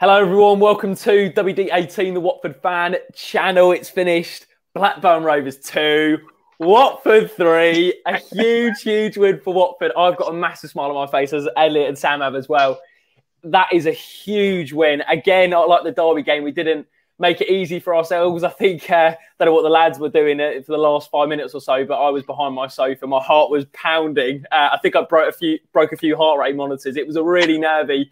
Hello everyone, welcome to WD18, the Watford fan channel. It's finished. Blackburn Rovers 2, Watford 3. A huge win for Watford. I've got a massive smile on my face, as Elliot and Sam have as well. That is a huge win. Again, like the Derby game, we didn't make it easy for ourselves. I think, don't know what the lads were doing for the last 5 minutes or so, but I was behind my sofa. My heart was pounding. I think I broke a few heart rate monitors. It was a really nervy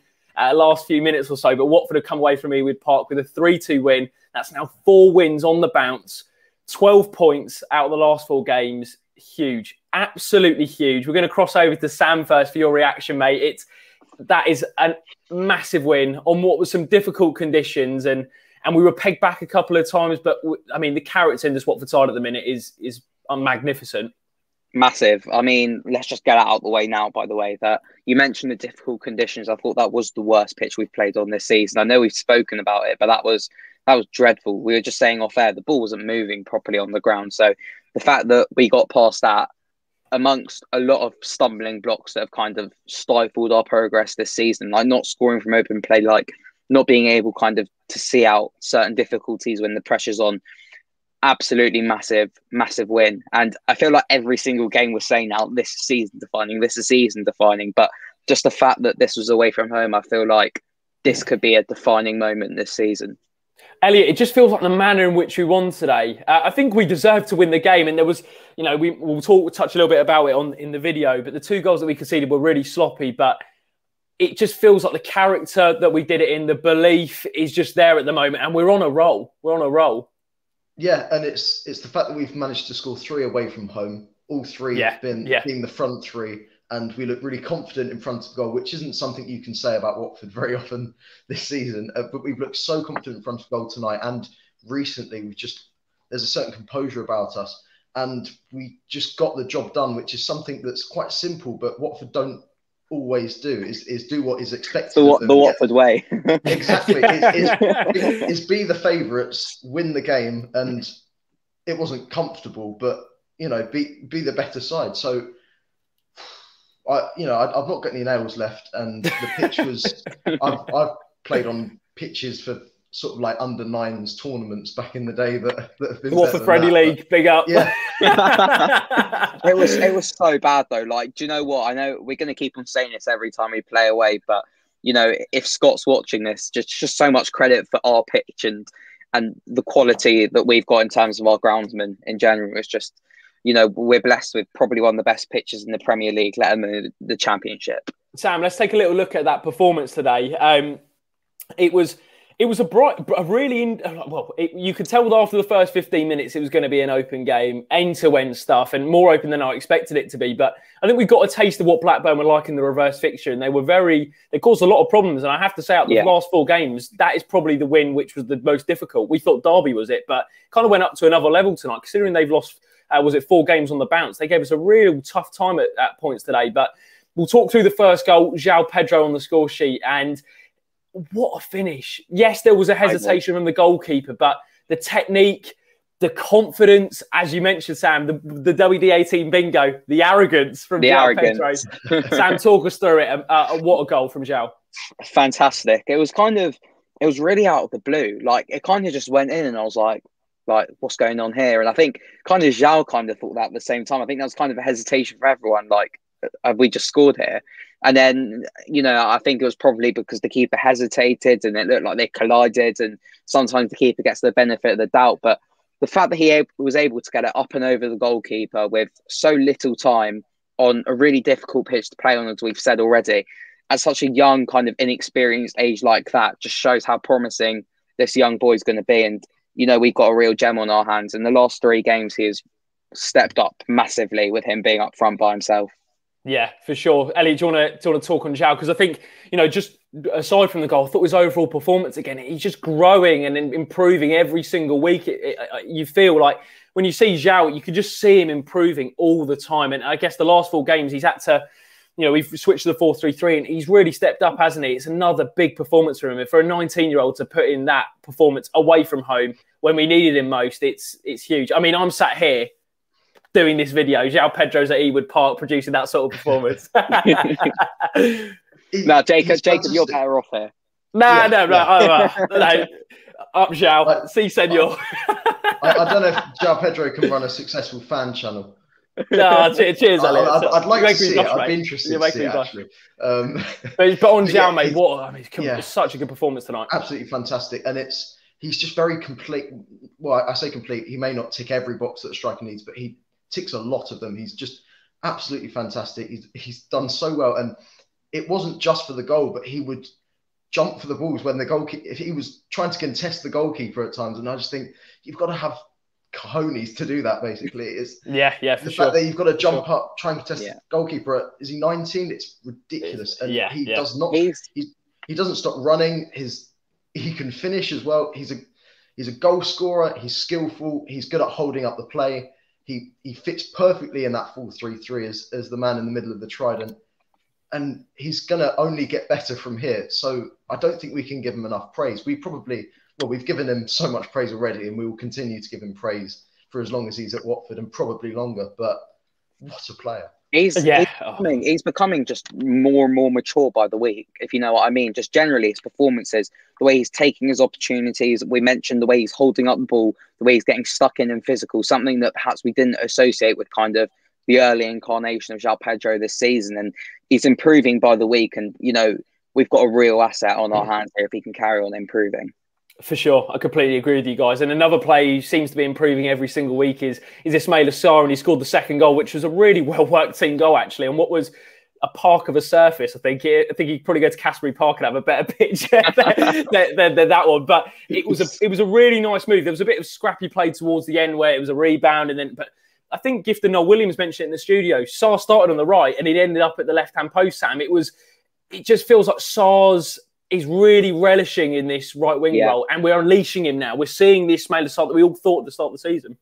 last few minutes or so, but Watford have come away from Ewood Park with a 3-2 win. That's now 4 wins on the bounce, 12 points out of the last 4 games. Huge, absolutely huge. We're going to cross over to Sam first for your reaction, mate. That is a massive win on what was some difficult conditions, and we were pegged back a couple of times, but I mean the character in this Watford side at the minute is magnificent. Massive. I mean, let's just get that out of the way now, by the way, that you mentioned the difficult conditions. I thought that was the worst pitch we've played on this season. I know we've spoken about it, but that was dreadful. We were just saying off air, the ball wasn't moving properly on the ground. So the fact that we got past that amongst a lot of stumbling blocks that have kind of stifled our progress this season, like not scoring from open play, like not being able kind of to see out certain difficulties when the pressure's on. Absolutely massive win. And I feel like every single game we're saying now, this is season defining. But just the fact that this was away from home, I feel like this could be a defining moment this season. Elliot, it just feels like the manner in which we won today. I think we deserved to win the game. And there was, you know, we'll touch a little bit about it in the video, but the 2 goals that we conceded were really sloppy. But it just feels like the character that we did it in, the belief is just there at the moment. And we're on a roll. We're on a roll. Yeah, and it's the fact that we've managed to score 3 away from home. All 3 have been the front 3, and we look really confident in front of goal, which isn't something you can say about Watford very often this season. But we've looked so confident in front of goal tonight, and recently there's a certain composure about us, and we just got the job done, which is something that's quite simple, but Watford don't always do, is do what is expected of them. The Watford way. Exactly. Is be the favourites, win the game, and it wasn't comfortable, but you know, be the better side. So I've not got any nails left, and the pitch was I've played on pitches for sort of like under 9s tournaments back in the day that have been Watford Friendly League, big up. Yeah. It was so bad though. Like, do you know what? I know we're going to keep on saying this every time we play away, but you know, if Scott's watching this, just so much credit for our pitch and the quality that we've got in terms of our groundsmen in general. It's just, you know, we're blessed with probably one of the best pitches in the Premier League, let alone the Championship. Sam, let's take a little look at that performance today. It was you could tell after the first 15 minutes it was going to be an open game, end-to-end stuff, and more open than I expected it to be. But I think we got a taste of what Blackburn were like in the reverse fixture, and they caused a lot of problems. And I have to say, out of the last 4 games, that is probably the win which was the most difficult. We thought Derby was it, but kind of went up to another level tonight, considering they've lost, 4 games on the bounce. They gave us a real tough time at points today. But we'll talk through the first goal, João Pedro on the score sheet, and what a finish. Yes, there was a hesitation from the goalkeeper, but the technique, the confidence, as you mentioned, Sam, the WD18 bingo, the arrogance from João Pedro. Sam, talk us through it. What a goal from João. Fantastic. It was really out of the blue. Like, it kind of just went in, and I was like, what's going on here? And I think kind of João kind of thought that at the same time. I think that was kind of a hesitation for everyone. Like, have we just scored here? And then, you know, I think it was probably because the keeper hesitated and it looked like they collided, and sometimes the keeper gets the benefit of the doubt. But the fact that he was able to get it up and over the goalkeeper with so little time on a really difficult pitch to play on, as we've said already, at such a young, kind of inexperienced age like that, just shows how promising this young boy's going to be. And, you know, we've got a real gem on our hands. In the last 3 games, he has stepped up massively with him being up front by himself. Yeah, for sure. Elliot, do you want to talk on João? Because I think, you know, just aside from the goal, I thought his overall performance, again, he's just growing and improving every single week. You feel like when you see João, you can just see him improving all the time. And I guess the last 4 games, he's had to, you know, we've switched to the 4-3-3 and he's really stepped up, hasn't he? It's another big performance for him. And for a 19-year-old to put in that performance away from home when we needed him most, it's huge. I mean, I'm sat here doing this video. João Pedro's at Ewood Park producing that sort of performance. No, Jacob, you're better off here. No. Up, João. Si, senor. I don't know if João Pedro can run a successful fan channel. No, cheers, Elliot. I'd like to see it. I'd be interested to see it, actually. But on João, mate, it's such a good performance tonight. Absolutely fantastic. And he's just very complete. Well, I say complete. He may not tick every box that a striker needs, but he ticks a lot of them. He's just absolutely fantastic. He's done so well. And it wasn't just for the goal, but he would jump for the balls when the goalkeeper, if he was trying to contest the goalkeeper at times. And I just think you've got to have cojones to do that, basically. It's the fact that you've got to jump up, try and contest the goalkeeper. Is he 19? It's ridiculous. And he does not, he doesn't stop running. He can finish as well. He's a goal scorer. He's skillful. He's good at holding up the play. He fits perfectly in that 4-3-3 as the man in the middle of the trident. And he's going to only get better from here. So I don't think we can give him enough praise. We've given him so much praise already, and we will continue to give him praise for as long as he's at Watford, and probably longer. But what a player. He's becoming just more and more mature by the week, if you know what I mean. Just generally, his performances, the way he's taking his opportunities. We mentioned the way he's holding up the ball, the way he's getting stuck in and physical, something that perhaps we didn't associate with kind of the early incarnation of João Pedro this season. And he's improving by the week. And, we've got a real asset on our hands here if he can carry on improving. For sure. I completely agree with you guys. And another player who seems to be improving every single week is Ismaila Sarr, and he scored the second goal, which was a really well-worked team goal, actually. And what was a park of a surface, I think he'd probably go to Casbury Park and have a better pitch than that one. But it was a really nice move. There was a bit of scrappy play towards the end where it was a rebound, but I think Gifton Noel Williams mentioned it in the studio. Sarr started on the right and he ended up at the left-hand post, Sam. It just feels like Sarr's is really relishing in this right wing role, and we're unleashing him now. We're seeing the Ismaila Sarr that we all thought at the start of the season.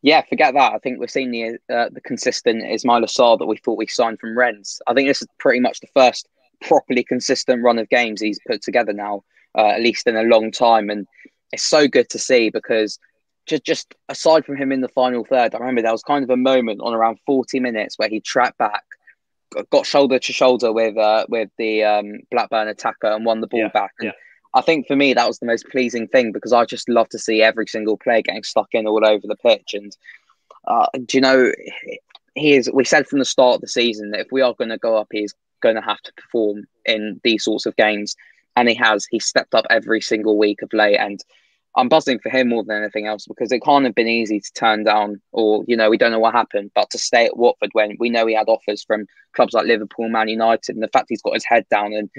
Yeah, forget that. I think we're seeing the consistent Ismaila Sarr that we thought we signed from Rennes. I think this is pretty much the first properly consistent run of games he's put together now, at least in a long time. And it's so good to see, because just aside from him in the final third, I remember there was kind of a moment on around 40 minutes where he tracked back, got shoulder to shoulder with the Blackburn attacker and won the ball back. And I think for me, that was the most pleasing thing, because I just love to see every single player getting stuck in all over the pitch. And we said from the start of the season that if we are going to go up, he's going to have to perform in these sorts of games. And he's stepped up every single week of late. And I'm buzzing for him more than anything else, because it can't have been easy to turn down, or, we don't know what happened, but to stay at Watford when we know he had offers from clubs like Liverpool, Man United, and the fact he's got his head down and,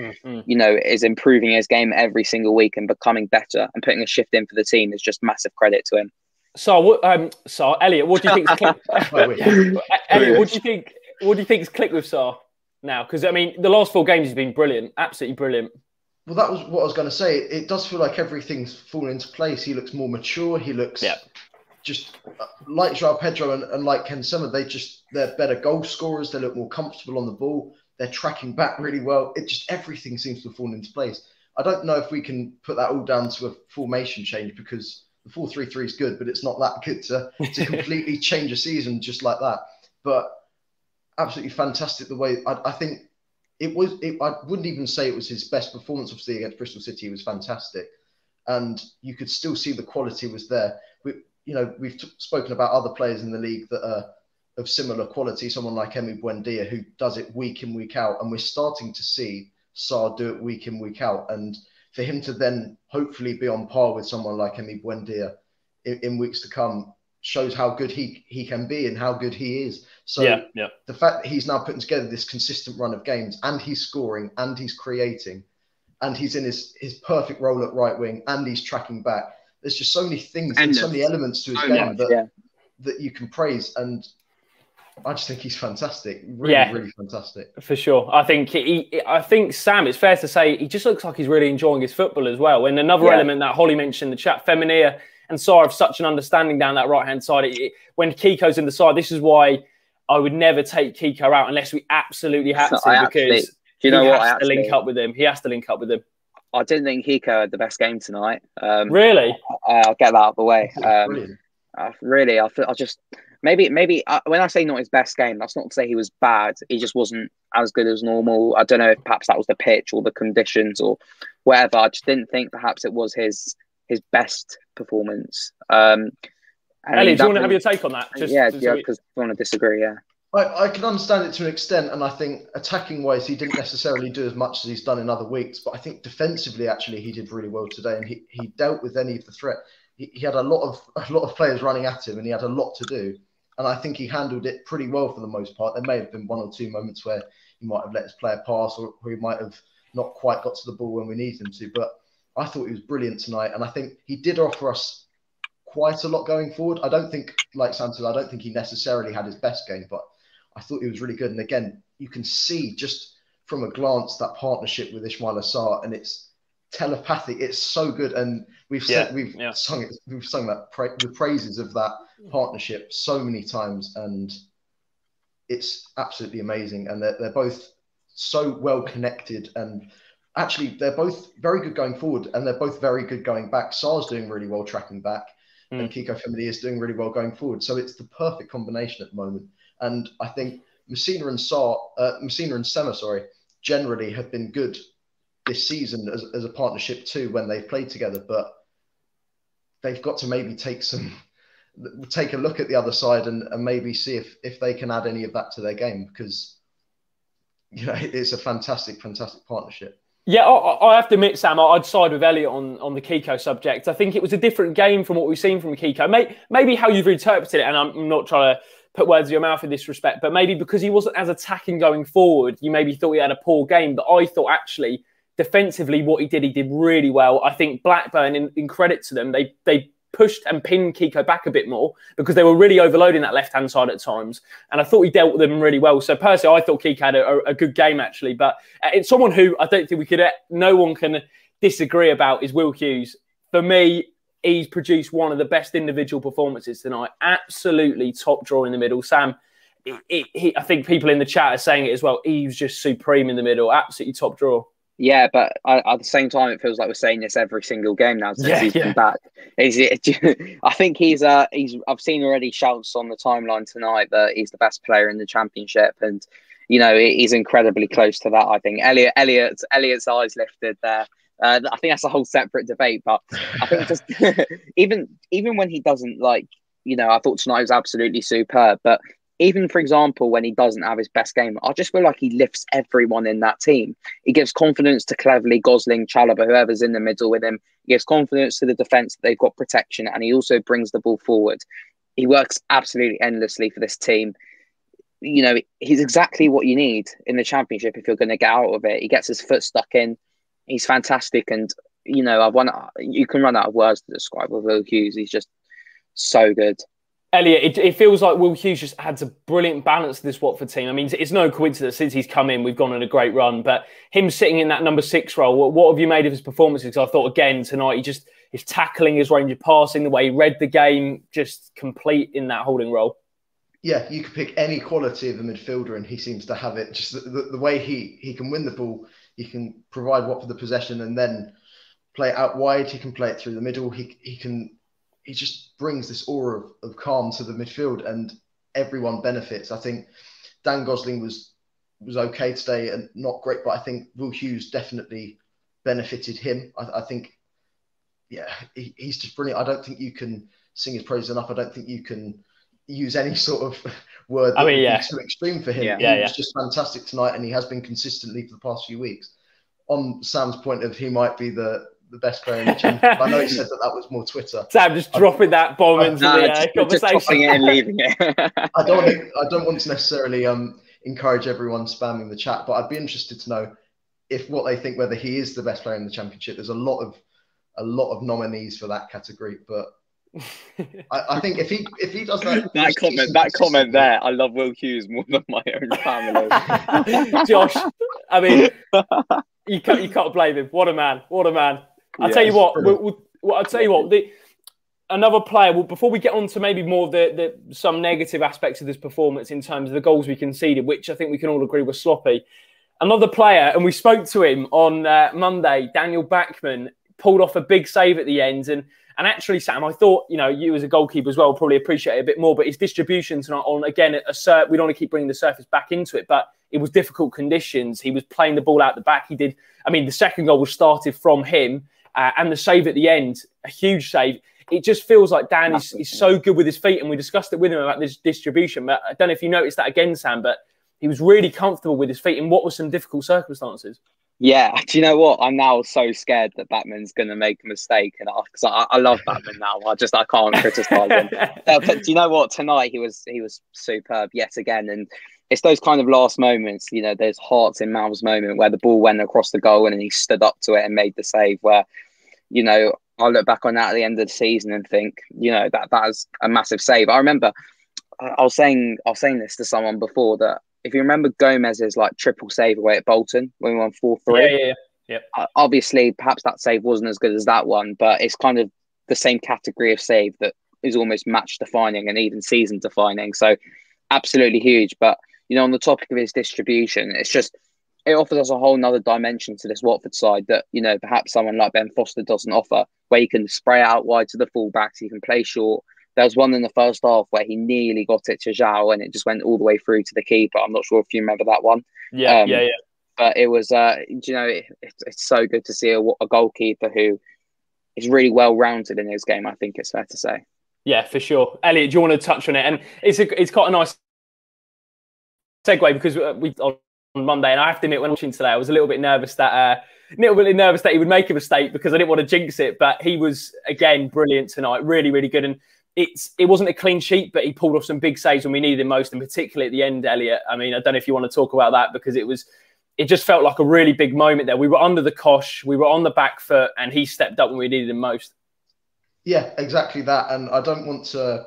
is improving his game every single week and becoming better and putting a shift in for the team is just massive credit to him. So, Elliot, what do you think's clicked? Elliot, what do you think's clicked with Sarr now? Because, the last 4 games he's been brilliant, absolutely brilliant. Well, that was what I was going to say. It does feel like everything's fallen into place. He looks more mature. He looks just like João Pedro and like Ken Summer. They're better goal scorers. They look more comfortable on the ball. They're tracking back really well. Everything seems to have fallen into place. I don't know if we can put that all down to a formation change, because the 4-3-3 is good, but it's not that good to completely change a season just like that. But absolutely fantastic the way I think. I wouldn't even say it was his best performance. Obviously, against Bristol City, he was fantastic, and you could still see the quality was there. We've spoken about other players in the league that are of similar quality. Someone like Emi Buendia, who does it week in, week out, and we're starting to see Sarr do it week in, week out. And for him to then hopefully be on par with someone like Emi Buendia in weeks to come shows how good he can be and how good he is. So the fact that he's now putting together this consistent run of games, and he's scoring and he's creating and he's in his perfect role at right wing and he's tracking back. There's just so many things and so many elements to his game that you can praise. And I just think he's fantastic. Really fantastic. For sure. I think Sam, it's fair to say, he just looks like he's really enjoying his football as well. And another element that Holly mentioned in the chat, Feminir and Sarr have such an understanding down that right-hand side. When Kiko's in the side, this is why I would never take Kiko out unless we absolutely had to, because he has to link up with him. He has to link up with him. I didn't think Kiko had the best game tonight. Really? I'll get that out of the way. maybe when I say not his best game, that's not to say he was bad. He just wasn't as good as normal. I don't know if perhaps that was the pitch or the conditions or whatever. I just didn't think perhaps it was his best performance. Elliot, do you want to have your take on that? Because I want to disagree. Yeah. I can understand it to an extent, and I think attacking-wise, he didn't necessarily do as much as he's done in other weeks. But I think defensively, actually, he did really well today, and he dealt with any of the threat. He had a lot of players running at him, and he had a lot to do. And I think he handled it pretty well for the most part. There may have been one or two moments where he might have let his player pass, or he might have not quite got to the ball when we needed him to. But I thought he was brilliant tonight, and I think he did offer us quite a lot going forward. I don't think, like Sam said, I don't think he necessarily had his best game, but I thought he was really good. And again, you can see just from a glance that partnership with Ismail Assar, and it's telepathic. It's so good, and we've sung the praises of that partnership so many times, and it's absolutely amazing. And they're both so well connected, and actually they're both very good going forward, and they're both very good going back. Sar's doing really well tracking back, and Kiko Femidi is doing really well going forward. So it's the perfect combination at the moment. And I think Messina and Sema, generally have been good this season as a partnership too when they've played together. But they've got to maybe take a look at the other side and maybe see if they can add any of that to their game, because it's a fantastic partnership. Yeah, I have to admit, Sam, I'd side with Elliot on the Kiko subject. I think it was a different game from what we've seen from Kiko. Maybe how you've interpreted it, and I'm not trying to put words in your mouth in this respect, but maybe because he wasn't as attacking going forward, you maybe thought he had a poor game. But I thought actually defensively what he did really well. I think Blackburn, in credit to them, they pushed and pinned Kiko back a bit more because they were really overloading that left-hand side at times. And I thought he dealt with them really well. So personally, I thought Kiko had a good game actually. But it's someone who I don't think no one can disagree about is Will Hughes. For me, he's produced one of the best individual performances tonight. Absolutely top draw in the middle. Sam, I think people in the chat are saying it as well. He was just supreme in the middle. Absolutely top draw. Yeah, but at the same time, it feels like we're saying this every single game now since he's been back. I think he's. I've seen already shouts on the timeline tonight that he's the best player in the Championship, and he's incredibly close to that. I think Elliot's eyes lifted there. I think that's a whole separate debate, but I think just even when he doesn't I thought tonight was absolutely superb. But even, for example, when he doesn't have his best game, I just feel like he lifts everyone in that team. He gives confidence to Cleverley, Gosling, Chalobah, whoever's in the middle with him. He gives confidence to the defence that they've got protection, and he also brings the ball forward. He works absolutely endlessly for this team. He's exactly what you need in the Championship if you're going to get out of it. He gets his foot stuck in. He's fantastic, and you can run out of words to describe Will Hughes. He's just so good. Elliot, it feels like Will Hughes just adds a brilliant balance to this Watford team. I mean, it's no coincidence since he's come in, we've gone on a great run. But him sitting in that number 6 role, what have you made of his performances? Because I thought, again, tonight, his tackling, his range of passing, the way he read the game, just complete in that holding role. Yeah, you could pick any quality of a midfielder and he seems to have it. Just the way he can win the ball, he can provide Watford the possession and then play it out wide. He can play it through the middle. He just brings this aura of calm to the midfield and everyone benefits. I think Dan Gosling was okay today and not great, but I think Will Hughes definitely benefited him. I think, he's just brilliant. I don't think you can sing his praise enough. I don't think you can use any sort of word that would be too extreme for him. He was just fantastic tonight and he has been consistently for the past few weeks. On Sam's point of he might be the best player in the Championship. I know he said that was more Twitter. Sam just dropping that bomb into the conversation. Just dropping it and leaving it. I don't want to necessarily encourage everyone spamming the chat, but I'd be interested to know what they think, whether he is the best player in the Championship. There's a lot of nominees for that category, but I think if he does that comment there, I love Will Hughes more than my own family. Josh, I mean, you can't blame him. What a man! I'll tell you what. I'll tell you what. Another player. Well, before we get on to maybe more the some negative aspects of this performance in terms of the goals we conceded, which I think we can all agree were sloppy. Another player, and we spoke to him on Monday, Daniel Backman, pulled off a big save at the end. And And actually, Sam, I thought, you know, you as a goalkeeper as well probably appreciate it a bit more, but his distribution tonight on, again, we don't want to keep bringing the surface back into it, but it was difficult conditions. He was playing the ball out the back. The second goal was started from him, and the save at the end, a huge save. It just feels like Dan is so good with his feet, and we discussed it with him about this distribution, but I don't know if you noticed that again, Sam, but he was really comfortable with his feet in what was some difficult circumstances. Yeah, do you know what? I'm now so scared that Backman's going to make a mistake, and because I love Backman now, I can't criticise him. But do you know what? Tonight he was superb yet again, and it's those kind of last moments. You know, there's hearts in mouths moment where the ball went across the goal and he stood up to it and made the save. Where, you know, I look back on that at the end of the season and think, you know, that is a massive save. I remember I was saying this to someone before that. If you remember Gomez's like triple save away at Bolton when we won 4-3, yeah. Obviously, perhaps that save wasn't as good as that one, but it's kind of the same category of save that is almost match defining and even season defining. So absolutely huge. But, you know, on the topic of his distribution, it offers us a whole nother dimension to this Watford side that, you know, perhaps someone like Ben Foster doesn't offer, where you can spray out wide to the fullbacks, you can play short. There was one in the first half where he nearly got it to Zhao and it just went all the way through to the keeper. I'm not sure if you remember that one. Yeah. But it was, you know, it's so good to see a goalkeeper who is really well-rounded in his game, I think it's fair to say. Yeah, for sure. Elliot, do you want to touch on it? And it's quite a nice segue because we on Monday, and I have to admit, when watching today, I was a little bit nervous that he would make a mistake because I didn't want to jinx it. But he was, again, brilliant tonight. Really, really good. And it wasn't a clean sheet, but he pulled off some big saves when we needed him most, and particularly at the end, Elliot. I mean, I don't know if you want to talk about that because it just felt like a really big moment there. We were under the cosh, we were on the back foot, and he stepped up when we needed him most. Yeah, exactly that. And I don't want to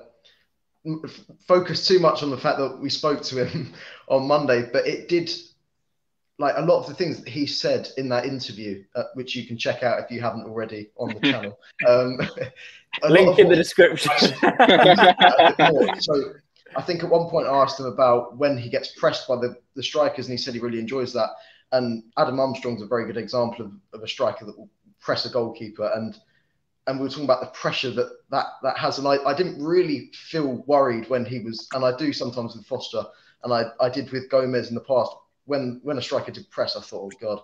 focus too much on the fact that we spoke to him on Monday, but it did, like a lot of the things that he said in that interview, which you can check out if you haven't already on the channel. Link in the description. So I think at one point I asked him about when he gets pressed by the strikers, and he said he really enjoys that. And Adam Armstrong's a very good example of a striker that will press a goalkeeper. And we were talking about the pressure that has. And I didn't really feel worried when he was, and I do sometimes with Foster, and I did with Gomez in the past. When a striker did press, I thought, oh God,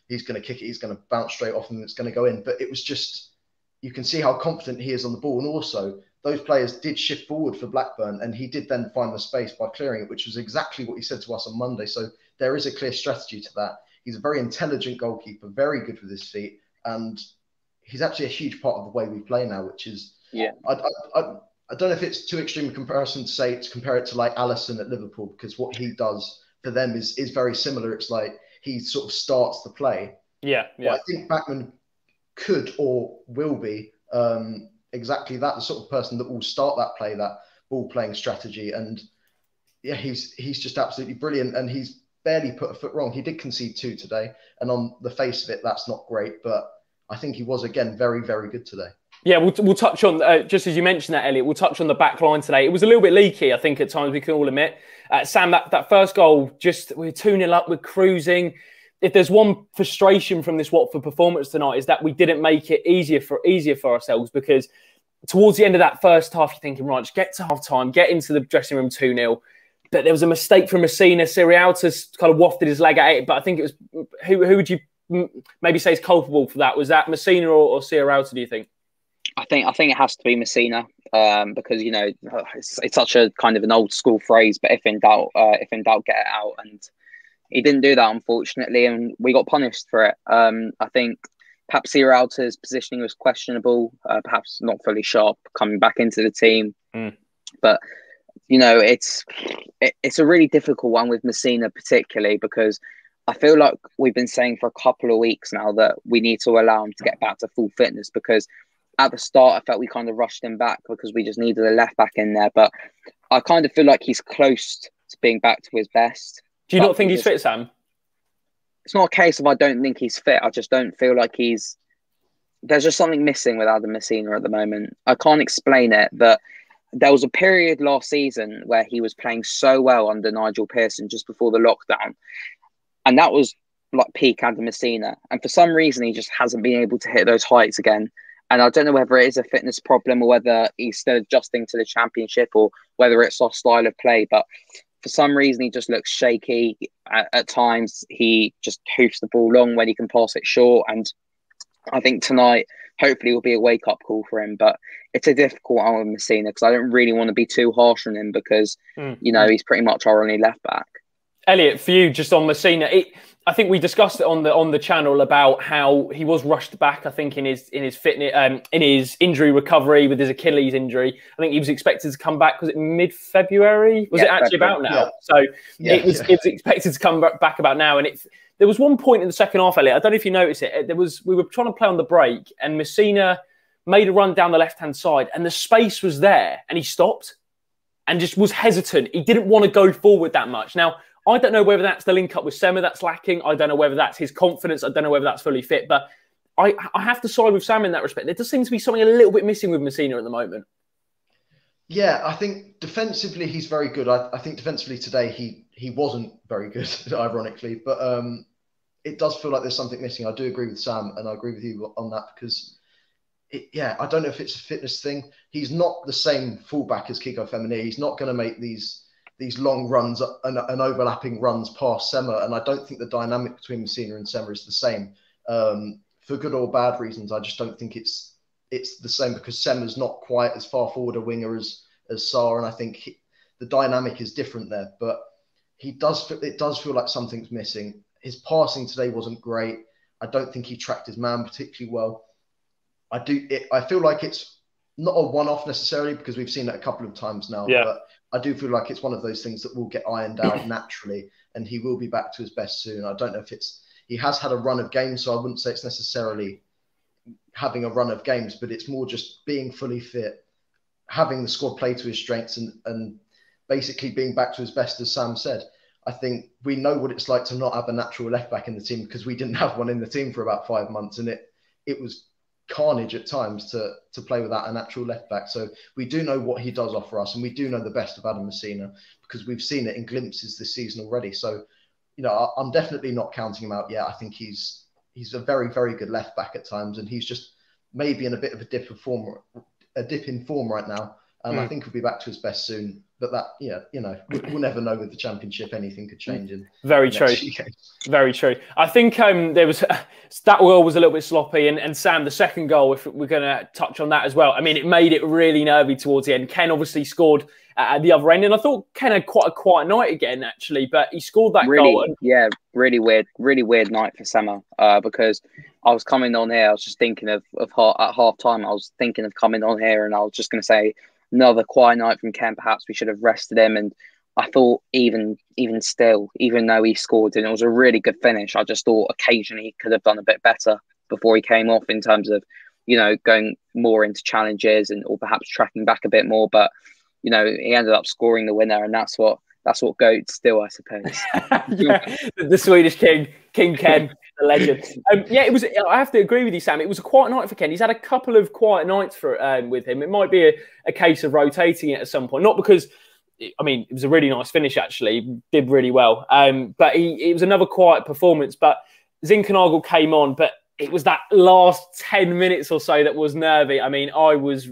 he's going to kick it, he's going to bounce straight off and it's going to go in. But it was just, you can see how confident he is on the ball. And also, those players did shift forward for Blackburn, and he did then find the space by clearing it, which was exactly what he said to us on Monday. So there is a clear strategy to that. He's a very intelligent goalkeeper, very good with his feet, and he's actually a huge part of the way we play now, which is, yeah. I don't know if it's too extreme a comparison to compare it to like Alisson at Liverpool, because what he does for them is very similar. It's like he sort of starts the play. Yeah. But I think Backman could or will be exactly that, the sort of person that will start that play, that ball playing strategy. And yeah, he's just absolutely brilliant, and he's barely put a foot wrong. He did concede 2 today, and on the face of it, that's not great, but I think he was, again, very, very good today. Yeah, we'll touch on, just as you mentioned that, Elliot, we'll touch on the back line today. It was a little bit leaky, I think, at times, we can all admit. Sam, that first goal, we're 2-0 up, we're cruising. If there's one frustration from this Watford performance tonight, is that we didn't make it easier for ourselves, because towards the end of that first half, you're thinking, right, just get to half-time, get into the dressing room 2-0. But there was a mistake from Messina. Sirialtas kind of wafted his leg at it, but I think it was, who would you maybe say is culpable for that? Was that Messina or Sirialta, do you think? I think it has to be Messina, because, you know, it's such a kind of an old school phrase, but if in doubt, get it out. And he didn't do that, unfortunately, and we got punished for it. I think perhaps Sirialta's positioning was questionable, perhaps not fully sharp coming back into the team. But, you know, it's a really difficult one with Messina, particularly because I feel like we've been saying for a couple of weeks now that we need to allow him to get back to full fitness, because at the start, I felt we kind of rushed him back because we just needed a left back in there. But I kind of feel like he's close to being back to his best. Do you not think he's fit, Sam? It's not a case of I don't think he's fit. I just don't feel like he's... There's just something missing with Adam Messina at the moment. I can't explain it, but there was a period last season where he was playing so well under Nigel Pearson just before the lockdown. And that was like peak Adam Messina. And for some reason, he just hasn't been able to hit those heights again. And I don't know whether it is a fitness problem or whether he's still adjusting to the Championship or whether it's our style of play. But for some reason, he just looks shaky. At times, he just hoofs the ball long when he can pass it short. And I think tonight, hopefully, will be a wake-up call for him. But it's a difficult one with Messina because I don't really want to be too harsh on him because, he's pretty much our only left-back. Elliot, for you, just on Messina, I think we discussed it on the channel about how he was rushed back. I think in his fitness, in his injury recovery with his Achilles injury. I think he was expected to come back. Was it mid-February? Was it actually about now? Yeah. So it was expected to come back about now. And there was one point in the second half, Elliot. I don't know if you noticed it. We were trying to play on the break, and Messina made a run down the left-hand side, and the space was there, and he stopped and just was hesitant. He didn't want to go forward that much. Now, I don't know whether that's the link up with Sema that's lacking. I don't know whether that's his confidence. I don't know whether that's fully fit. But I have to side with Sam in that respect. There does seem to be something a little bit missing with Messina at the moment. Yeah, I think defensively he's very good. I think defensively today he wasn't very good, ironically. But it does feel like there's something missing. I do agree with Sam, and I agree with you on that because, I don't know if it's a fitness thing. He's not the same fullback as Kiko Femini. He's not going to make these long runs and overlapping runs past Sema. And I don't think the dynamic between Messina and Sema is the same. For good or bad reasons, I just don't think it's the same because Sema's not quite as far forward a winger as Sarr. And I think the dynamic is different there. But it does feel like something's missing. His passing today wasn't great. I don't think he tracked his man particularly well. I feel like it's not a one-off necessarily because we've seen it a couple of times now. Yeah. But I do feel like it's one of those things that will get ironed out naturally, and he will be back to his best soon. I don't know if he has had a run of games, so I wouldn't say it's necessarily having a run of games, but it's more just being fully fit, having the squad play to his strengths, and basically being back to his best, as Sam said. I think we know what it's like to not have a natural left back in the team because we didn't have one in the team for about 5 months, and it was carnage at times to play without a natural left back. So we do know what he does offer us, and we do know the best of Adam Messina because we've seen it in glimpses this season already. So, I'm definitely not counting him out yet. I think he's a very, very good left back at times, and he's just maybe in a bit of a dip in form right now. And I think he'll be back to his best soon. But we'll never know with the Championship. Anything could change. Very true. Very true. I think there was that goal was a little bit sloppy, and Sam, the second goal, if we're going to touch on that as well. I mean, it made it really nervy towards the end. Ken obviously scored at the other end, and I thought Ken had quite a quiet night again, actually. But he scored that goal. Really weird night for Sema because I was coming on here. I was just thinking of at half time. I was thinking of coming on here, and I was just going to say, another quiet night from Ken. Perhaps we should have rested him. And I thought even still, even though he scored and it was a really good finish, I just thought occasionally he could have done a bit better before he came off in terms of, going more into challenges or perhaps tracking back a bit more. But, he ended up scoring the winner, and that's what goats do, I suppose. The Swedish King Ken. The legend. It was. I have to agree with you, Sam. It was a quiet night for Ken. He's had a couple of quiet nights with him. It might be a case of rotating it at some point. Not because, it was a really nice finish, actually. He did really well. But it was another quiet performance. But Zinkernagel came on, but it was that last 10 minutes or so that was nervy. It was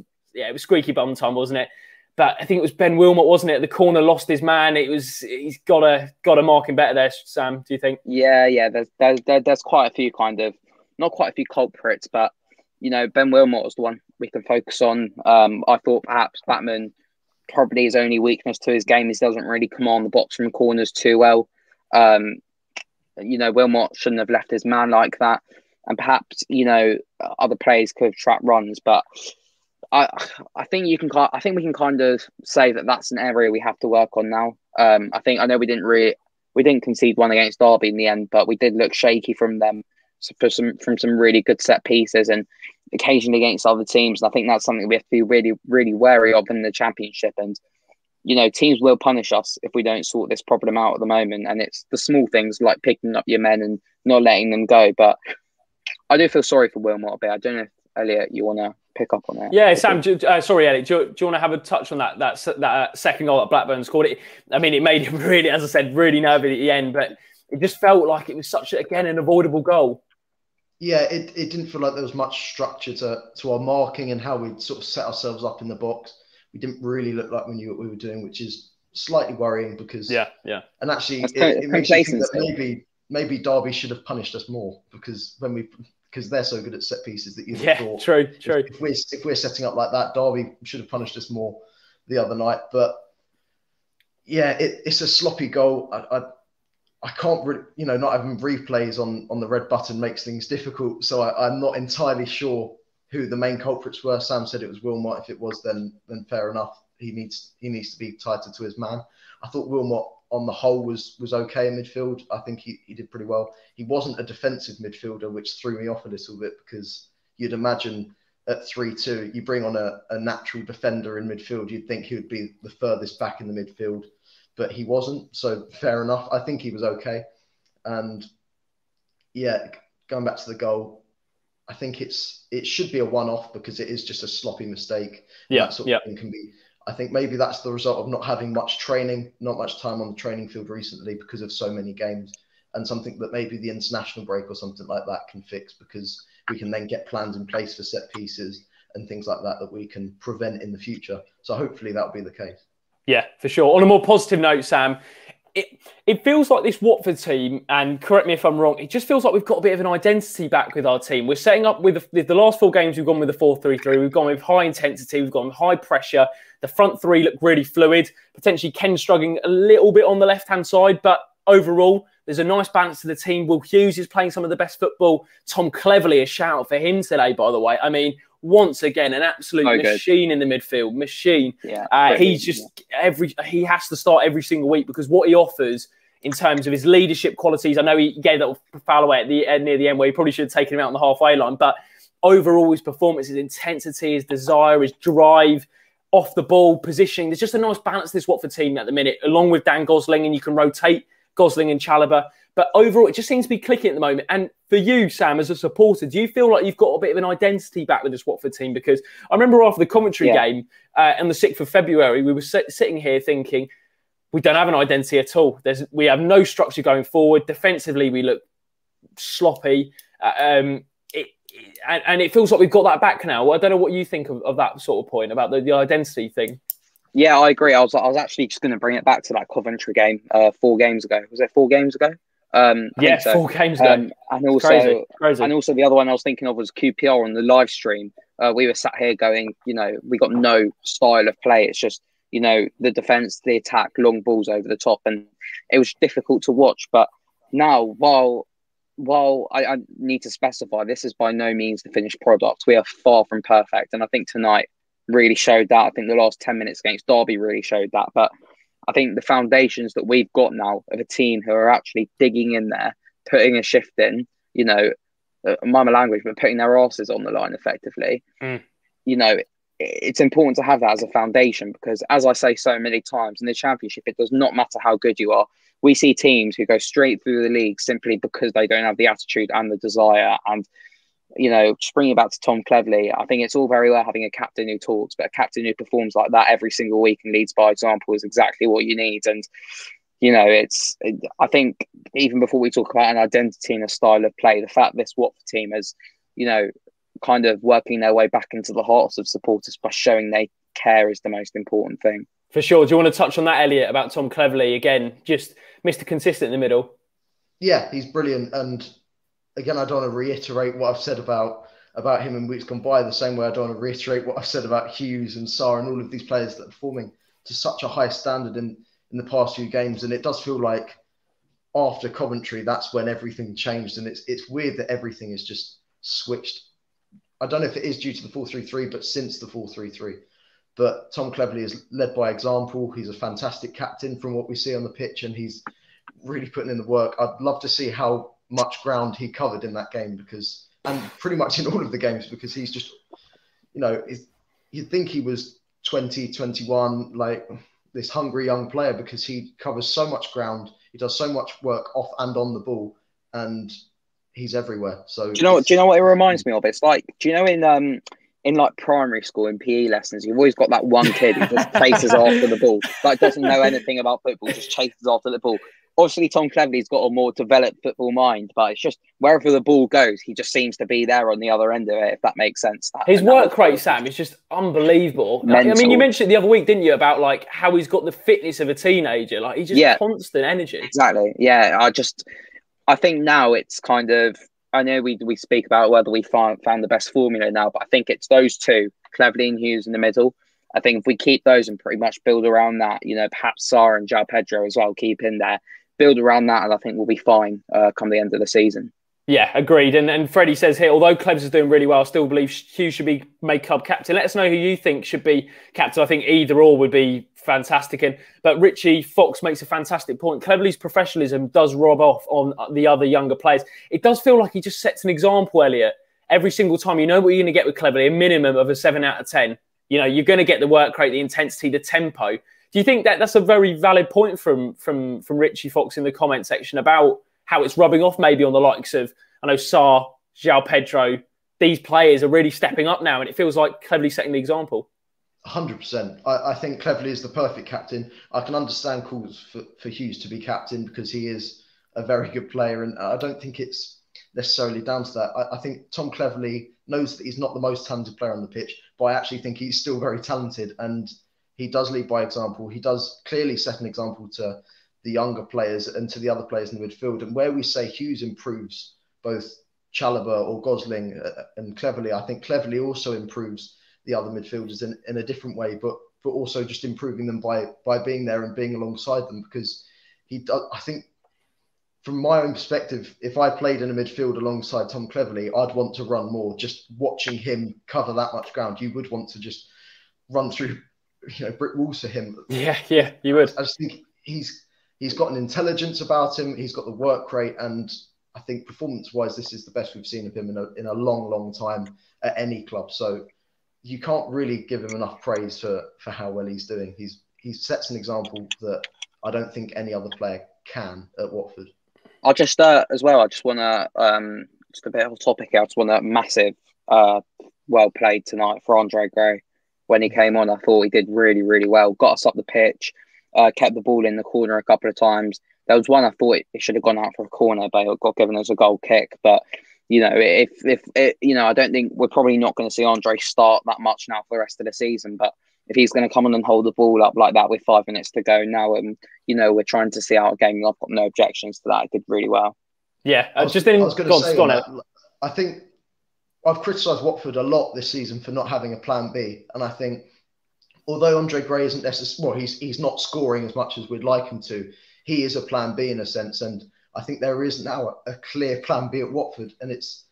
squeaky bum time, wasn't it? But I think it was Ben Wilmot, wasn't it? The corner lost his man. He's got to mark him better there, Sam. Do you think? Yeah. There's quite a few not quite a few culprits, but Ben Wilmot was the one we can focus on. I thought perhaps Backman, probably his only weakness to his game is he doesn't really command the box from corners too well. Wilmot shouldn't have left his man like that, and perhaps other players could have trapped runs, but. I think we can kind of say that that's an area we have to work on now. I know we didn't concede one against Derby in the end, but we did look shaky from them from some really good set pieces and occasionally against other teams. And I think that's something we have to be really, really wary of in the Championship. And teams will punish us if we don't sort this problem out at the moment. And it's the small things like picking up your men and not letting them go. But I do feel sorry for Wilmot a bit. I don't know if Elliot, you want to pick up on that? Yeah, Sam. Sorry, Elliot. Do you want to have a touch on that second goal that Blackburn scored? It made him really, as I said, really nervy at the end. But it just felt like it was such an avoidable goal. Yeah, it didn't feel like there was much structure to our marking and how we'd sort of set ourselves up in the box. We didn't really look like we knew what we were doing, which is slightly worrying because and actually it makes you think that maybe Derby should have punished us more because they're so good at set pieces that you'd have thought true. If we're setting up like that, Derby should have punished us more the other night. But yeah, it's a sloppy goal. I can't really, not having replays on the red button makes things difficult. So I'm not entirely sure who the main culprits were. Sam said it was Wilmot. If it was, then fair enough. He needs to be tighter to his man. I thought Wilmot on the whole was okay in midfield. I think he did pretty well. He wasn't a defensive midfielder, which threw me off a little bit because you'd imagine at 3-2, you bring on a natural defender in midfield. You'd think he would be the furthest back in the midfield, but he wasn't. So fair enough. I think he was okay. And yeah, going back to the goal, I think it should be a one-off because it is just a sloppy mistake. Yeah, that sort of thing can be. I think maybe that's the result of not having much training, not much time on the training field recently because of so many games, and something that maybe the international break or something like that can fix because we can then get plans in place for set pieces and things like that we can prevent in the future. So hopefully that'll be the case. Yeah, for sure. On a more positive note, Sam, it feels like this Watford team, and correct me if I'm wrong, it just feels like we've got a bit of an identity back with our team. We're setting up with the last 4 games, we've gone with the 4-3-3. We've gone with high intensity. We've gone with high pressure. The front three look really fluid. Potentially Ken struggling a little bit on the left-hand side, but overall, there's a nice balance to the team. Will Hughes is playing some of the best football. Tom Cleverley, a shout out for him today, by the way. I mean, once again, an absolute machine in the midfield. Machine. Yeah, he's just he has to start every single week because what he offers in terms of his leadership qualities. I know he gave that foul away at near the end where he probably should have taken him out on the halfway line, but overall his performance, his intensity, his desire, his drive, off the ball, positioning. There's just a nice balance to this Watford team at the minute, along with Dan Gosling, and you can rotate Gosling and Chalobah. But overall, it just seems to be clicking at the moment. And for you, Sam, as a supporter, do you feel like you've got a bit of an identity back with this Watford team? Because I remember after the commentary game on the 6th of February, we were sitting here thinking, we don't have an identity at all. We have no structure going forward. Defensively, we look sloppy. And it feels like we've got that back now. I don't know what you think of that sort of point about the identity thing. Yeah, I agree. I was actually just going to bring it back to that Coventry game 4 games ago. Was it 4 games ago? Yeah, so. 4 games ago. And also, crazy. And also the other one I was thinking of was QPR on the live stream. We were sat here going, we got no style of play. It's just, the defence, the attack, long balls over the top, and it was difficult to watch. But now, while I need to specify, this is by no means the finished product. We are far from perfect, and I think tonight really showed that. I think the last 10 minutes against Derby really showed that. But I think the foundations that we've got now of a team who are actually digging in there, putting a shift in, my language, but putting their asses on the line effectively, it's important to have that as a foundation because, as I say so many times, in the Championship, it does not matter how good you are. We see teams who go straight through the league simply because they don't have the attitude and the desire. And just bringing it back to Tom Cleverley, I think it's all very well having a captain who talks, but a captain who performs like that every single week and leads by example is exactly what you need. And, I think even before we talk about an identity and a style of play, the fact this Watford team has, kind of working their way back into the hearts of supporters by showing they care is the most important thing. For sure. Do you want to touch on that, Elliot, about Tom Cleverley? Again, just Mr. Consistent in the middle. Yeah, he's brilliant. And again, I don't want to reiterate what I've said about him in weeks gone by, the same way I don't want to reiterate what I've said about Hughes and Sarr and all of these players that are performing to such a high standard in the past few games. And it does feel like after Coventry, that's when everything changed. And it's weird that everything is just switched. I don't know if it is due to the 4-3-3, but since the 4-3-3. But Tom Cleverley is led by example. He's a fantastic captain from what we see on the pitch, and he's really putting in the work. I'd love to see how much ground he covered in that game and pretty much in all of the games, because he's just, you'd think he was 20, 21, like this hungry young player, because he covers so much ground. He does so much work off and on the ball, and he's everywhere. So do you know what it reminds me of? It's like, in like primary school in PE lessons, you've always got that one kid who just chases after the ball, like doesn't know anything about football, just chases after the ball. obviously Tom Cleverley's got a more developed football mind, but it's just wherever the ball goes, he just seems to be there on the other end of it, if that makes sense. His work rate, Sam, is just unbelievable. Mental. I mean, you mentioned it the other week, didn't you, about like how he's got the fitness of a teenager. Like, he's just constant energy. Exactly. Yeah, I think now it's kind of, I know we speak about whether we found the best formula now, but I think it's those two, Cleverley and Hughes in the middle. I think if we keep those and pretty much build around that, perhaps Sarr and João Pedro as well, keep in there, build around that, and I think we'll be fine come the end of the season. Yeah, agreed. And Freddie says here, although Clevs is doing really well, I still believe Hughes should be made club captain. Let us know who you think should be captain. I think either or would be fantastic. But Richie Fox makes a fantastic point. Cleverley's professionalism does rub off on the other younger players. It does feel like he just sets an example, Elliot. Every single time, you know what you're going to get with Cleverley, a minimum of a 7 out of 10. You're going to get the work rate, the intensity, the tempo. Do you think that that's a very valid point from Richie Fox in the comment section about how it's rubbing off maybe on the likes of, I know, Sarr, João Pedro? These players are really stepping up now, and it feels like Cleverley setting the example. 100%. I think Cleverley is the perfect captain. I can understand calls for Hughes to be captain because he is a very good player, and I don't think it's necessarily down to that. I think Tom Cleverley knows that he's not the most talented player on the pitch, but I actually think he's still very talented, and he does lead by example. He does clearly set an example to the younger players and to the other players in the midfield. And where we say Hughes improves both Chalobah or Gosling and Cleverley, I think Cleverley also improves the other midfielders in a different way, but also just improving them by being there and being alongside them, because he does. I think from my own perspective, if I played in a midfield alongside Tom Cleverley, I'd want to run more. Just watching him cover that much ground, you would want to just run through brick walls for him. Yeah, you would. I just think he's got an intelligence about him. He's got the work rate, and I think performance-wise, this is the best we've seen of him in a long, long time at any club. So you can't really give him enough praise for how well he's doing. He sets an example that I don't think any other player can at Watford. I just as well, I just want to just a bit of a topic here. I just want a massive well played tonight for Andre Gray. When he came on, I thought he did really, really well. Got us up the pitch, kept the ball in the corner a couple of times. There was one I thought it should have gone out for a corner, but it got given as a goal kick. But I don't think we're probably not going to see Andre start that much now for the rest of the season. But if he's going to come on and hold the ball up like that with 5 minutes to go now, we're trying to see out a game. I've got no objections to that. It did really well. Yeah, I was going to say on that, I think I've criticised Watford a lot this season for not having a plan B, and I think although Andre Gray isn't necessarily, he's not scoring as much as we'd like him to, he is a plan B in a sense, and I think there is now a clear plan B at Watford, and it's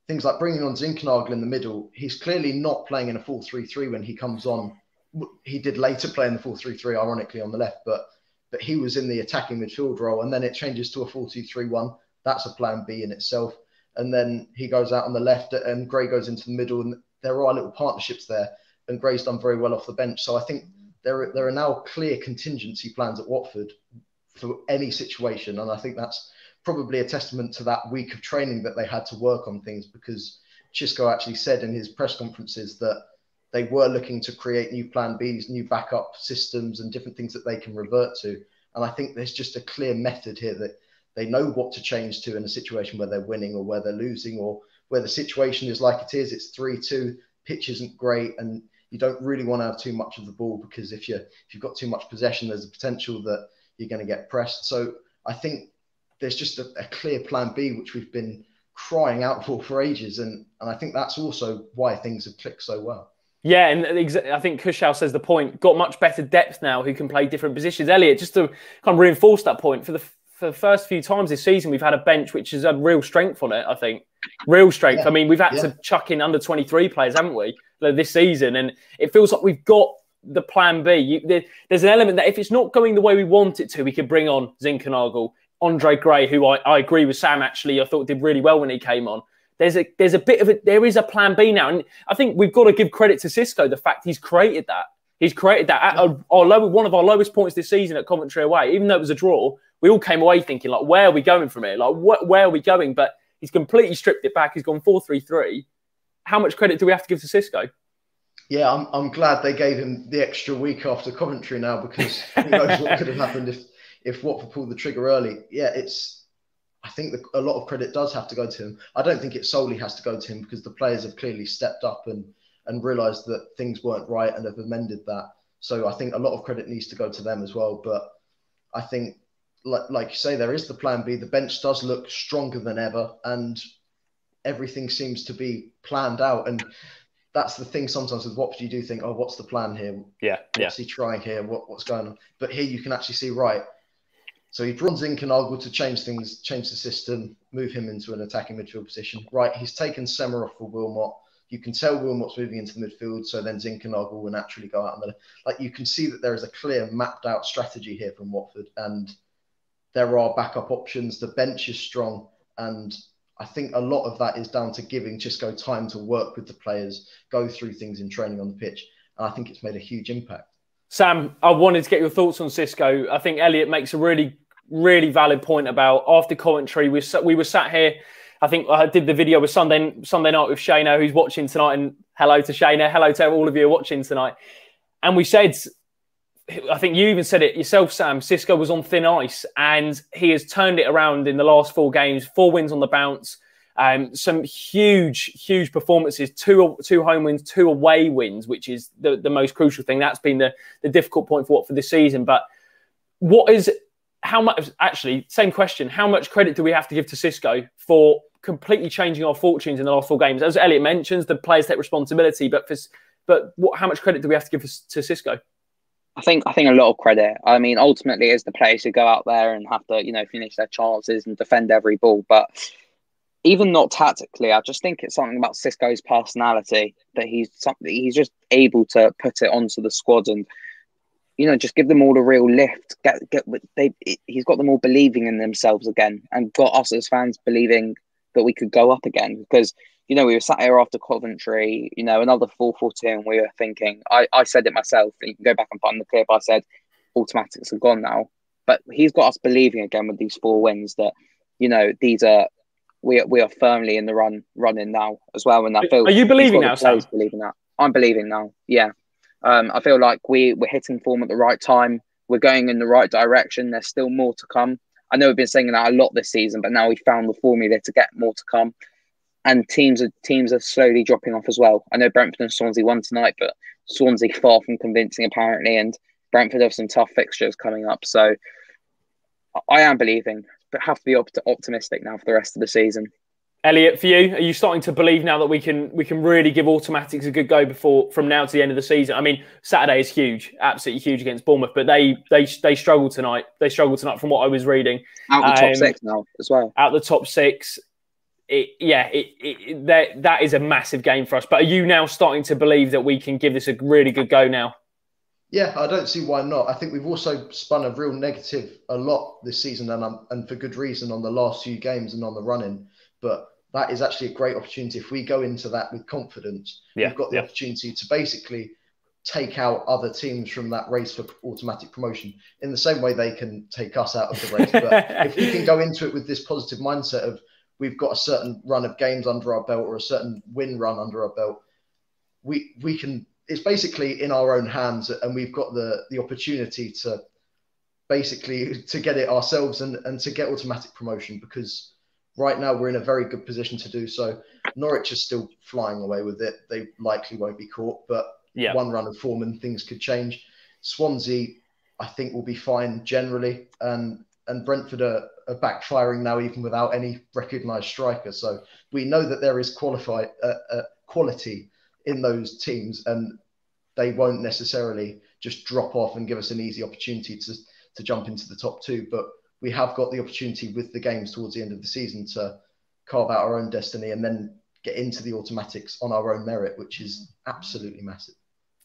things like bringing on Zinkernagel in the middle. He's clearly not playing in a 4-3-3 when he comes on. He did later play in the 4-3-3, ironically, on the left, but he was in the attacking midfield role, and then it changes to a 4-2-3-1. That's a plan B in itself. And then he goes out on the left and Gray goes into the middle, and there are little partnerships there, and Gray's done very well off the bench. So I think there are now clear contingency plans at Watford for any situation, and I think that's probably a testament to that week of training that they had to work on things, because Xisco actually said in his press conferences that they were looking to create new plan Bs, new backup systems and different things that they can revert to. And I think there's just a clear method here that they know what to change to in a situation where they're winning or where they're losing, or where the situation is like it is. It's 3-2, pitch isn't great, and you don't really want to have too much of the ball, because if you've got too much possession, there's a potential that you're going to get pressed. So I think there's just a clear plan B, which we've been crying out for ages. And I think that's also why things have clicked so well. Yeah, and I think Kushal says the point, got much better depth now who can play different positions. Elliot, just to kind of reinforce that point, for the first few times this season, we've had a bench which has had real strength on it, I think. Real strength. Yeah. I mean, we've had to chuck in under 23 players, haven't we, this season? And it feels like we've got the plan B. There's an element that if it's not going the way we want it to, we could bring on Zinkernagel, Andre Gray, who I agree with Sam, actually, I thought did really well when he came on. There is a plan B now. And I think we've got to give credit to Xisco, the fact he's created that. He's created that at one of our lowest points this season at Coventry away. Even though it was a draw, we all came away thinking, like, where are we going from here? Like, where are we going? But he's completely stripped it back. He's gone 4-3-3. How much credit do we have to give to Xisco? Yeah, I'm glad they gave him the extra week after Coventry now, because who knows what could have happened if Watford pulled the trigger early, yeah, I think a lot of credit does have to go to him. I don't think it solely has to go to him because the players have clearly stepped up and realised that things weren't right and have amended that. So I think a lot of credit needs to go to them as well. But I think, like you say, there is the plan B. The bench does look stronger than ever and everything seems to be planned out. And that's the thing sometimes with Watford, you do think, oh, what's the plan here? What's he trying here? What's going on? But here you can actually see, right, so he brought Zinchenko to change things, change the system, move him into an attacking midfield position. Right, he's taken Semmer off for Wilmot. You can tell Wilmot's moving into the midfield, so then Zinchenko will naturally go out. Like, you can see that there is a clear, mapped-out strategy here from Watford, and there are backup options. The bench is strong, and I think a lot of that is down to giving Xisco time to work with the players, go through things in training on the pitch, and I think it's made a huge impact. Sam, I wanted to get your thoughts on Xisco. I think Elliot makes a really, really valid point about after Coventry, we were sat here. I think I did the video with Sunday night with Shayna, who's watching tonight. And hello to Shayna. Hello to all of you who are watching tonight. And we said, I think you even said it yourself, Sam, Xisco was on thin ice and he has turned it around in the last 4 games, 4 wins on the bounce. Some huge performances, two home wins, 2 away wins, which is the most crucial thing. That's been the difficult point for Watford this season. But how much, actually, same question, how much credit do we have to give to Xisco for completely changing our fortunes in the last 4 games? As Elliot mentions, the players take responsibility, but how much credit do we have to give to Xisco? I think a lot of credit. I mean, ultimately, it's the players who go out there and have to, finish their chances and defend every ball. But even not tactically, I just think it's something about Xisco's personality that he's just able to put it onto the squad and, just give them all a real lift. He's got them all believing in themselves again and got us as fans believing that we could go up again. Because, we were sat here after Coventry, another 4-4-2, and we were thinking, I said it myself, you can go back and find the clip, I said, automatics are gone now. But he's got us believing again with these 4 wins that, we are firmly in the running now as well. And I feel, are you believing now, Sam? Believing that. I'm believing now, yeah. I feel like we're hitting form at the right time. We're going in the right direction. There's still more to come. I know we've been saying that a lot this season, but now we've found the formula to get more to come. And teams are slowly dropping off as well. I know Brentford and Swansea won tonight, but Swansea far from convincing apparently, and Brentford have some tough fixtures coming up. So I am believing, but have to be optimistic now for the rest of the season. Elliot, for you, are you starting to believe now that we can really give automatics a good go from now to the end of the season? I mean, Saturday is huge, absolutely huge against Bournemouth, but they struggled tonight. They struggled tonight from what I was reading. Out the top 6 now as well. Out the top 6. That is a massive game for us. But are you now starting to believe that we can give this a really good go now? Yeah, I don't see why not. I think we've also spun a real negative a lot this season, and for good reason, on the last few games and on the run-in. But that is actually a great opportunity. If we go into that with confidence, we've got the opportunity to basically take out other teams from that race for automatic promotion in the same way they can take us out of the race. But if we can go into it with this positive mindset of we've got a certain run of games under our belt or a certain win run under our belt, we can, it's basically in our own hands, and we've got the opportunity to basically to get it ourselves and to get automatic promotion, because right now we're in a very good position to do so. Norwich is still flying away with it. They likely won't be caught, but one run of form and things could change. Swansea, I think, will be fine generally, and Brentford are backfiring now even without any recognised striker. So we know that there is quality in those teams, and they won't necessarily just drop off and give us an easy opportunity to jump into the top 2. But we have got the opportunity with the games towards the end of the season to carve out our own destiny and then get into the automatics on our own merit, which is absolutely massive.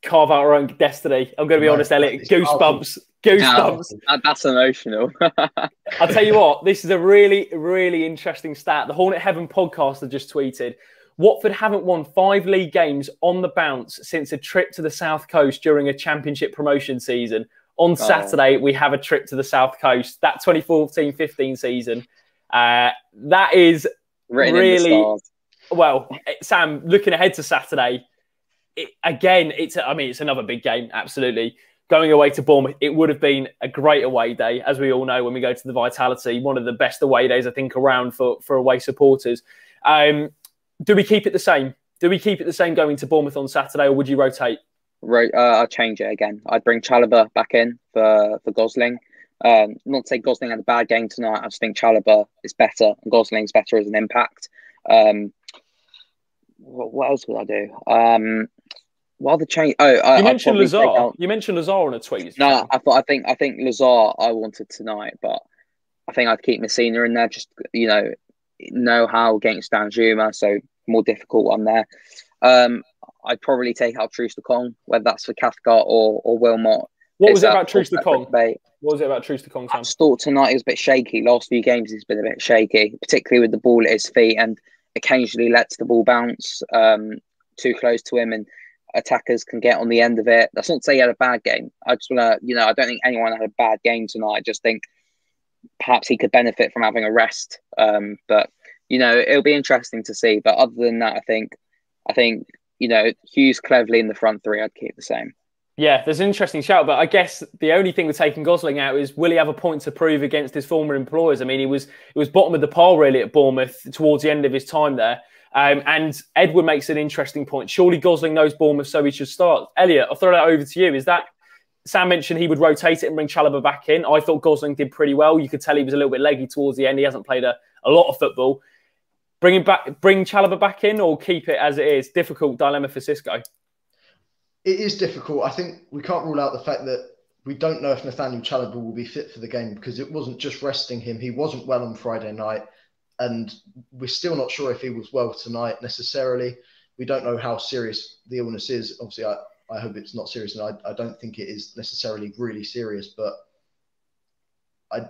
Carve out our own destiny. I'm going to be honest, Elliot. Goosebumps. Goosebumps. Yeah, that's emotional. I'll tell you what, this is a really, really interesting stat. The Hornet Heaven podcast have just tweeted, Watford haven't won 5 league games on the bounce since a trip to the South Coast during a championship promotion season. On Saturday, we have a trip to the South Coast. That 2014-15 season. That is really... Well, Sam, looking ahead to Saturday, it's another big game, absolutely. going away to Bournemouth, it would have been a great away day, as we all know when we go to the Vitality, one of the best away days, I think, around for away supporters. Do we keep it the same? Do we keep it the same going to Bournemouth on Saturday, or would you rotate? I'll change it again. I'd bring Chalobah back in for Gosling. Not to say Gosling had a bad game tonight. I just think Chalobah is better and Gosling's better as an impact. What else would I do? What other change? You mentioned Lazar. You mentioned Lazar on a tweet. No, I think Lazar I wanted tonight, but I think I'd keep Messina in there. Just know how against Danjuma, so more difficult one there. I'd probably take out Troost-Ekong, whether that's for Cathcart or Wilmot. What was it about Troost-Ekong? What was it about Troost-Ekong, Sam? I just thought tonight he was a bit shaky. Last few games he's been a bit shaky, particularly with the ball at his feet, and occasionally lets the ball bounce too close to him, and attackers can get on the end of it. That's not to say he had a bad game. I just want to, I don't think anyone had a bad game tonight. I just think perhaps he could benefit from having a rest. But it'll be interesting to see. But other than that, I think Hughes, Cleverley in the front three, I'd keep the same. Yeah, there's an interesting shout, but I guess the only thing with taking Gosling out is, will he have a point to prove against his former employers? I mean, he was bottom of the pile really at Bournemouth towards the end of his time there. And Edward makes an interesting point. Surely Gosling knows Bournemouth, so he should start. Elliot, I'll throw that over to you. Is that, Sam mentioned he would rotate it and bring Chalobah back in. I thought Gosling did pretty well. You could tell he was a little bit leggy towards the end. He hasn't played a lot of football. Bring Chalobah back in, or keep it as it is? Difficult dilemma for Xisco. It is difficult. I think we can't rule out the fact that we don't know if Nathaniel Chalobah will be fit for the game, because it wasn't just resting him. He wasn't well on Friday night, and we're still not sure if he was well tonight necessarily. We don't know how serious the illness is. Obviously, I hope it's not serious, and I don't think it is necessarily really serious, but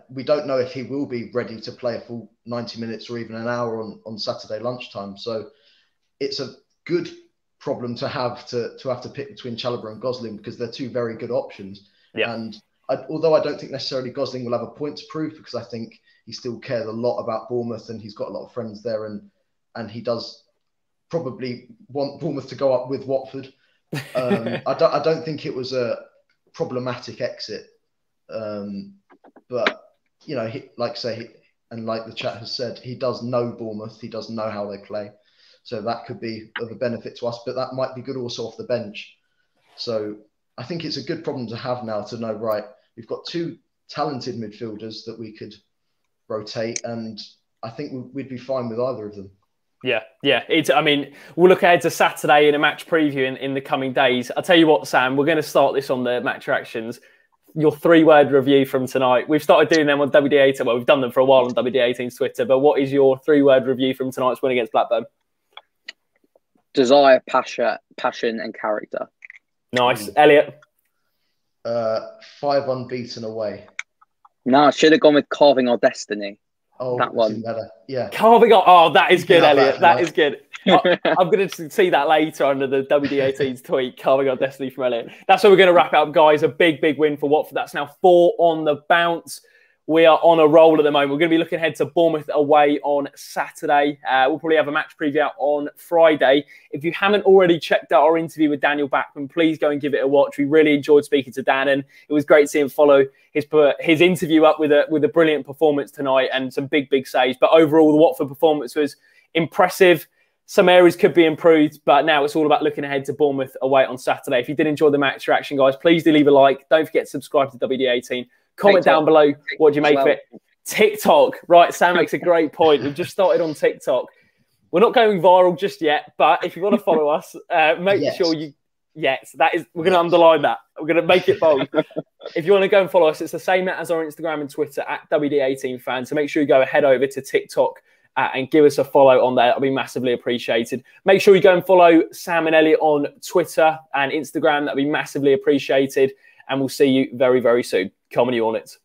we don't know if he will be ready to play a full 90 minutes or even an hour on Saturday lunchtime. So it's a good problem to have to pick between Chalobah and Gosling, because they're two very good options. Yeah. And although I don't think necessarily Gosling will have a point to prove, because I think he still cares a lot about Bournemouth and he's got a lot of friends there, and he does probably want Bournemouth to go up with Watford. I don't think it was a problematic exit. But, like the chat has said, he does know Bournemouth. He does know how they play. So that could be of a benefit to us, but that might be good also off the bench. So I think it's a good problem to have now, to know, right, we've got two talented midfielders that we could rotate, and I think we'd be fine with either of them. Yeah. We'll look ahead to Saturday in a match preview in the coming days. I'll tell you what, Sam, we're going to start this on the match reactions. Your 3-word review from tonight. We've started doing them on WD18. Well, we've done them for a while on WD18's Twitter, but what is your 3-word review from tonight's win against Blackburn? Desire, passion, and character. Nice. Elliot? 5 unbeaten away. No, I should have gone with carving our destiny. Oh, that one. Better. Yeah. Carving our... Oh, that is good, Elliot. That is good. I'm going to see that later under the WD18's tweet, carving our destiny from Elliot. That's where we're going to wrap it up, guys. A big win for Watford. That's now 4 on the bounce. We are on a roll at the moment. We're going to be looking ahead to Bournemouth away on Saturday. We'll probably have a match preview out on Friday. If you haven't already checked out our interview with Daniel Backman, please go and give it a watch. We really enjoyed speaking to Dan, and it was great to see him follow his interview up with a brilliant performance tonight and some big saves. But overall, the Watford performance was impressive. Some areas could be improved, but now it's all about looking ahead to Bournemouth away on Saturday. If you did enjoy the match reaction, guys, please do leave a like. Don't forget to subscribe to WD18. Comment down below what do you make of it. TikTok, right? Sam makes a great point. We've just started on TikTok. We're not going viral just yet, but if you want to follow us, make sure you. Yes, that is. We're going to underline that. We're going to make it bold. If you want to go and follow us, it's the same as our Instagram and Twitter at WD18Fan. So make sure you go head over to TikTok and give us a follow on there. That'll be massively appreciated. Make sure you go and follow Sam and Elliot on Twitter and Instagram. That'll be massively appreciated. And we'll see you very soon. Come on, you on it.